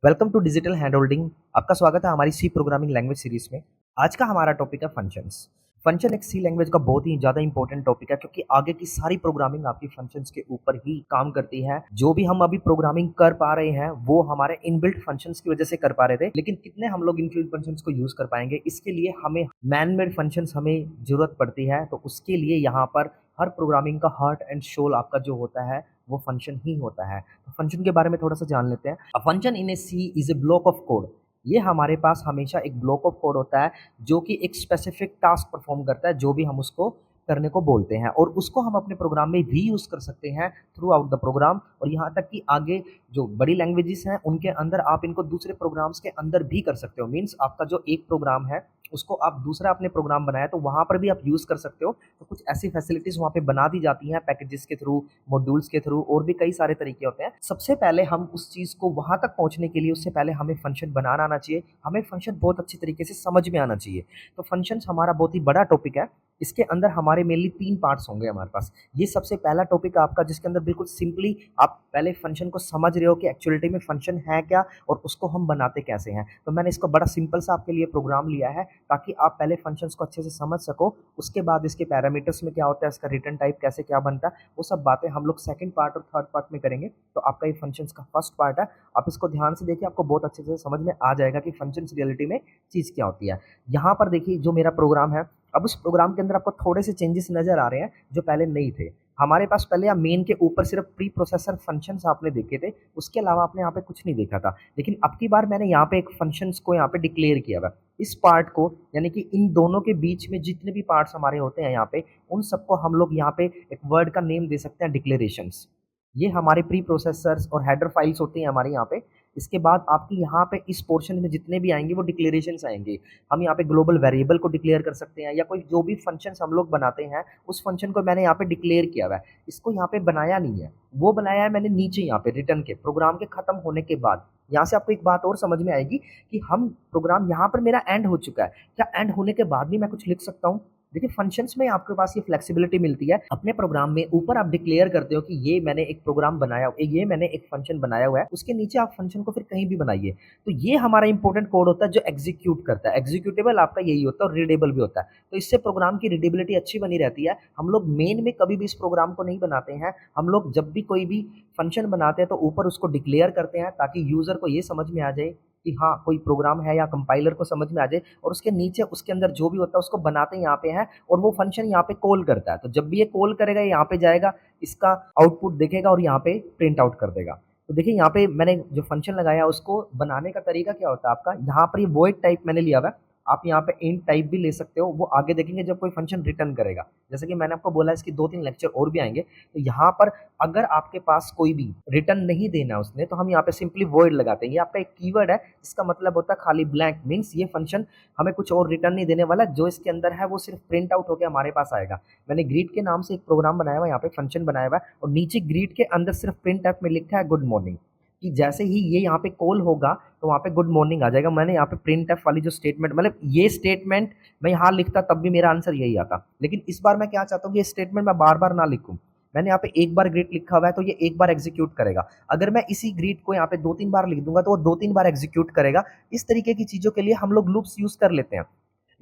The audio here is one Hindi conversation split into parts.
Welcome to digital hand holding. आपका स्वागत है हमारी सी प्रोग्रामिंग लैंग्वेज सीरीज में। आज का हमारा टॉपिक है फंक्शंस। फंक्शन एक सी लैंग्वेज का बहुत ही ज़्यादा इंपॉर्टेंट टॉपिक है क्योंकि आगे की सारी प्रोग्रामिंग आपकी फंक्शंस के ऊपर ही काम करती है। जो भी हम अभी प्रोग्रामिंग कर पा रहे हैं वो हमारे इनबिल्ट फंक्शंस की वजह से कर पा रहे थे, लेकिन कितने हम लोग इनबिल्ट फंक्शंस को यूज कर पाएंगे, इसके लिए हमें मैन मेड फंक्शंस हमें जरूरत पड़ती है। तो उसके लिए यहाँ पर हर प्रोग्रामिंग का हार्ट एंड सोल आपका जो होता है वो फंक्शन ही होता है। तो फंक्शन के बारे में थोड़ा सा जान लेते हैं। A function in a C is a block of code. ये हमारे पास हमेशा एक ब्लॉक ऑफ कोड होता है जो कि एक स्पेसिफिक टास्क परफॉर्म करता है, जो भी हम उसको करने को बोलते हैं, और उसको हम अपने प्रोग्राम में भी यूज कर सकते हैं थ्रू आउट द प्रोग्राम। और यहाँ तक कि आगे जो बड़ी लैंग्वेजेस हैं उनके अंदर आप इनको दूसरे प्रोग्राम्स के अंदर भी कर सकते हो। मीन्स आपका जो एक प्रोग्राम है उसको आप दूसरा अपने प्रोग्राम बनाया तो वहां पर भी आप यूज कर सकते हो। तो कुछ ऐसी फैसिलिटीज वहां पे बना दी जाती हैं पैकेजेस के थ्रू, मॉड्यूल्स के थ्रू, और भी कई सारे तरीके होते हैं। सबसे पहले हम उस चीज को वहां तक पहुंचने के लिए उससे पहले हमें फंक्शन बनाना आना चाहिए, हमें फंक्शन बहुत अच्छी तरीके से समझ में आना चाहिए। तो फंक्शंस हमारा बहुत ही बड़ा टॉपिक है। इसके अंदर हमारे मेनली 3 पार्ट्स होंगे हमारे पास। ये सबसे पहला टॉपिक आपका जिसके अंदर बिल्कुल सिंपली आप पहले फंक्शन को समझ रहे हो कि एक्चुअलिटी में फंक्शन है क्या और उसको हम बनाते कैसे हैं। तो मैंने इसको बड़ा सिंपल सा आपके लिए प्रोग्राम लिया है ताकि आप पहले फंक्शंस को अच्छे से समझ सको। उसके बाद इसके पैरामीटर्स में क्या होता है, इसका रिटर्न टाइप कैसे क्या बनता है, वो सब बातें हम लोग सेकंड पार्ट और थर्ड पार्ट में करेंगे। तो आपका ये फंक्शंस का फर्स्ट पार्ट है। आप इसको ध्यान से देखिए, आपको बहुत अच्छे से समझ में आ जाएगा कि फंक्शंस रियलिटी में चीज़ क्या होती है। यहाँ पर देखिए जो मेरा प्रोग्राम है, अब उस प्रोग्राम के अंदर आपको थोड़े से चेंजेस नज़र आ रहे हैं जो पहले नहीं थे। हमारे पास पहले मेन के ऊपर सिर्फ प्री प्रोसेसर फंक्शंस आपने देखे थे, उसके अलावा आपने यहाँ पे कुछ नहीं देखा था। लेकिन अब की बार मैंने यहाँ पे एक फंक्शंस को यहाँ पे डिक्लेयर किया हुआ है। इस पार्ट को, यानी कि इन दोनों के बीच में जितने भी पार्ट्स हमारे होते हैं यहाँ पे, उन सबको हम लोग यहाँ पे एक वर्ड का नेम दे सकते हैं, डिक्लेरेशंस। ये हमारे प्री प्रोसेसर्स और हेडर फाइल्स होती हैं हमारे यहाँ पे। इसके बाद आपके यहाँ पे इस पोर्शन में जितने भी आएंगे वो डिक्लेरेशंस आएंगे। हम यहाँ पे ग्लोबल वेरिएबल को डिक्लेयर कर सकते हैं, या कोई जो भी फंक्शंस हम लोग बनाते हैं उस फंक्शन को मैंने यहाँ पे डिक्लेयर किया हुआ है। इसको यहाँ पे बनाया नहीं है, वो बनाया है मैंने नीचे यहाँ पे रिटर्न के प्रोग्राम के खत्म होने के बाद। यहाँ से आपको एक बात और समझ में आएगी कि हम प्रोग्राम यहाँ पर मेरा एंड हो चुका है, क्या एंड होने के बाद भी मैं कुछ लिख सकता हूँ? देखिए फंक्शंस में आपके पास ये फ्लेक्सिबिलिटी मिलती है। अपने प्रोग्राम में ऊपर आप डिक्लेयर करते हो कि ये मैंने एक प्रोग्राम बनाया, ये मैंने एक फंक्शन बनाया हुआ है, उसके नीचे आप फंक्शन को फिर कहीं भी बनाइए। तो ये हमारा इंपॉर्टेंट कोड होता है जो एग्जीक्यूट करता है। एग्जीक्यूटेबल आपका यही होता है और रीडेबल भी होता है। तो इससे प्रोग्राम की रीडेबिलिटी अच्छी बनी रहती है। हम लोग मेन में कभी भी इस प्रोग्राम को नहीं बनाते हैं। हम लोग जब भी कोई भी फंक्शन बनाते हैं तो ऊपर उसको डिक्लेयर करते हैं ताकि यूजर को ये समझ में आ जाए कि हाँ कोई प्रोग्राम है, या कंपाइलर को समझ में आ जाए, और उसके नीचे उसके अंदर जो भी होता है उसको बनाते यहाँ पे हैं, और वो फंक्शन यहाँ पे कॉल करता है। तो जब भी ये कॉल करेगा यहाँ पे जाएगा, इसका आउटपुट देखेगा और यहाँ पे प्रिंट आउट कर देगा। तो देखिए यहाँ पे मैंने जो फंक्शन लगाया उसको बनाने का तरीका क्या होता है आपका, यहाँ पर ये वॉइड टाइप मैंने लिया हुआ है। आप यहाँ पे इंट टाइप भी ले सकते हो, वो आगे देखेंगे जब कोई फंक्शन रिटर्न करेगा। जैसे कि मैंने आपको बोला इसकी 2-3 लेक्चर और भी आएंगे। तो यहाँ पर अगर आपके पास कोई भी रिटर्न नहीं देना उसने, तो हम यहाँ पे सिंपली वॉइड लगाते हैं। ये आपका एक कीवर्ड है जिसका मतलब होता है खाली ब्लैंक। मीन्स ये फंक्शन हमें कुछ और रिटर्न नहीं देने वाला, जो इसके अंदर है वो सिर्फ प्रिंट आउट होकर हमारे पास आएगा। मैंने ग्रीट के नाम से एक प्रोग्राम बनाया हुआ है, यहाँ पे फंक्शन बनाया हुआ है, और नीचे ग्रीट के अंदर सिर्फ प्रिंट एफ में लिखा है गुड मॉर्निंग। कि जैसे ही ये यहाँ पे कॉल होगा तो वहाँ पे गुड मॉर्निंग आ जाएगा। मैंने यहाँ पे प्रिंट एफ वाली जो स्टेटमेंट, मतलब ये स्टेटमेंट मैं यहाँ लिखता तब भी मेरा आंसर यही आता, लेकिन इस बार मैं क्या चाहता हूँ कि ये स्टेटमेंट मैं बार बार ना लिखूँ। मैंने यहाँ पे एक बार ग्रीट लिखा हुआ है तो ये एक बार एग्जीक्यूट करेगा। अगर मैं इसी ग्रीट को यहाँ पे 2-3 बार लिख दूंगा तो वो 2-3 बार एग्जीक्यूट करेगा। इस तरीके की चीजों के लिए हम लोग लूप्स यूज कर लेते हैं,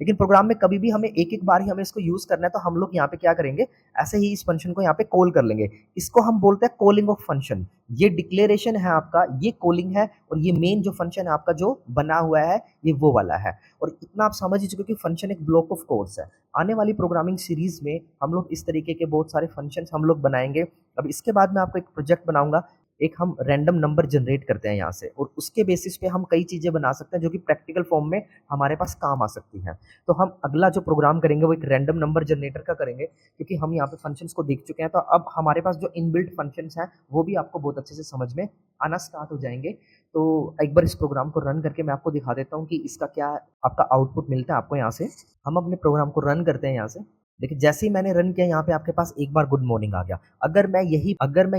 लेकिन प्रोग्राम में कभी भी हमें एक-एक बार ही हमें इसको यूज़ करना है। तो हम लोग यहाँ पे क्या करेंगे, ऐसे ही इस फंक्शन को यहाँ पे कॉल कर लेंगे। इसको हम बोलते हैं कॉलिंग ऑफ फंक्शन। ये डिक्लेरेशन है आपका, ये कॉलिंग है, और ये मेन जो फंक्शन है आपका जो बना हुआ है ये वो वाला है। और इतना आप समझ ही चुके हो कि फंक्शन एक ब्लॉक ऑफ कोड्स है। आने वाली प्रोग्रामिंग सीरीज में हम लोग इस तरीके के बहुत सारे फंक्शंस हम लोग बनाएंगे। अब इसके बाद मैं आपको एक प्रोजेक्ट बनाऊंगा, एक हम रैंडम नंबर जनरेट करते हैं यहाँ से, और उसके बेसिस पे हम कई चीज़ें बना सकते हैं जो कि प्रैक्टिकल फॉर्म में हमारे पास काम आ सकती हैं। तो हम अगला जो प्रोग्राम करेंगे वो एक रैंडम नंबर जनरेटर का करेंगे, क्योंकि हम यहाँ पे फंक्शंस को देख चुके हैं। तो अब हमारे पास जो इनबिल्ट फंक्शंस हैं वो भी आपको बहुत अच्छे से समझ में आना स्टार्ट हो जाएंगे। तो एक बार इस प्रोग्राम को रन करके मैं आपको दिखा देता हूँ कि इसका क्या आपका आउटपुट मिलता है आपको यहाँ से। हम अपने प्रोग्राम को रन करते हैं यहाँ से। देखिए जैसे ही मैंने रन किया यहाँ पे आपके पास एक बार गुड मॉर्निंग आ गया। अगर मैं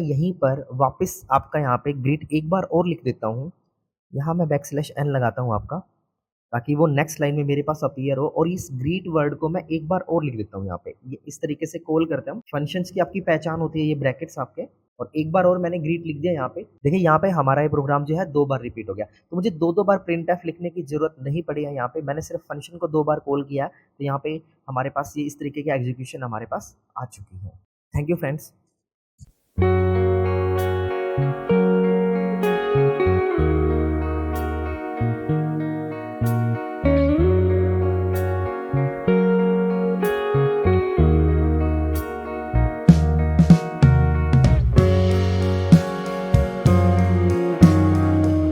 यहीं पर वापस आपका यहाँ पे ग्रीट एक बार और लिख देता हूँ, यहाँ मैं \n लगाता हूँ आपका, ताकि वो नेक्स्ट लाइन में मेरे पास अपीयर हो, और इस ग्रीट वर्ड को मैं एक बार और लिख देता हूँ यहाँ पे। ये इस तरीके से कॉल करते हैं हम। फंक्शंस की आपकी पहचान होती है ये ब्रैकेट्स आपके। और एक बार और मैंने ग्रीट लिख दिया यहाँ पे। देखिए यहाँ पे हमारा ये प्रोग्राम जो है 2 बार रिपीट हो गया। तो मुझे 2-2 बार प्रिंटफ लिखने की ज़रूरत नहीं पड़ी है यहाँ पे। मैंने सिर्फ़ फ़ंक्शन को 2 बार कॉल किया है, तो यहाँ पे हमारे पास ये इस तरीके की एग्ज़ीक्यूशन हमारे पास आ चुकी है। Thank you friends.